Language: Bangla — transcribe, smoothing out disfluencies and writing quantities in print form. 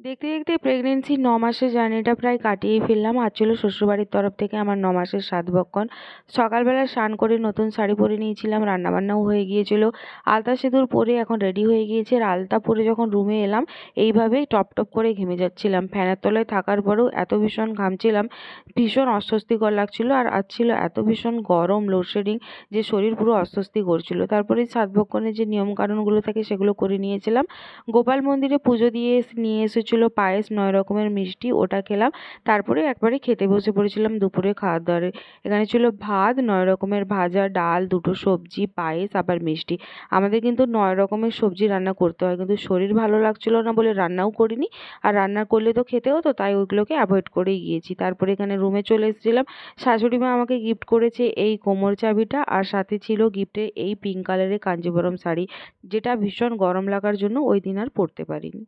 দেখতে দেখতে প্রেগনেন্সির ৯ মাসের জার্নিটা প্রায় কাটিয়েই ফেললাম। আজ ছিল শ্বশুরবাড়ির তরফ থেকে আমার ৯ মাসের সাধভক্ষণ। সকালবেলা স্নান করে নতুন শাড়ি পরে নিয়েছিলাম, রান্নাবান্নাও হয়ে গিয়েছিল। আলতা সিঁদুর পরে এখন রেডি হয়ে গিয়েছি। আর আলতা পরে যখন রুমে এলাম এইভাবেই টপ টপ করে ঘেমে যাচ্ছিলাম। ফ্যানের তলায় থাকার পরেও এত ভীষণ ঘামছিলাম, ভীষণ অস্বস্তিকর লাগছিল। আর আজ ছিল এত ভীষণ গরম, লোডশেডিং, যে শরীর পুরো অস্বস্তি করছিল। তারপরে সাধভক্ষণের যে নিয়মকানুনগুলো থাকে সেগুলো করে নিয়েছিলাম। গোপাল মন্দিরে পুজো দিয়ে নিয়ে এসেছিলো পায়েস, ৯ রকমের মিষ্টি, ওটা খেলাম। তারপরে একবারে খেতে বসে পড়েছিলাম দুপুরে খাওয়ার দাওয়ারে। এখানে ছিল ভাত, ৯ রকমের ভাজা, ডাল, দুটো সবজি, পায়েস, আবার মিষ্টি। আমাদের কিন্তু ৯ রকমের সবজি রান্না করতে হয়, কিন্তু শরীর ভালো লাগছিল না বলে রান্নাও করিনি। আর রান্না করলে তো খেতে হতো, তাই ওইগুলোকে অ্যাভয়েড করেই গিয়েছি। তারপরে এখানে রুমে চলে এসেছিলাম। শাশুড়ি মা আমাকে গিফট করেছে এই কোমর চাবিটা, আর সাথে ছিল গিফটে এই পিঙ্ক কালারের কাঞ্জিভরম শাড়ি, যেটা ভীষণ গরম লাগার জন্য ওই দিন আর পরতে পারিনি।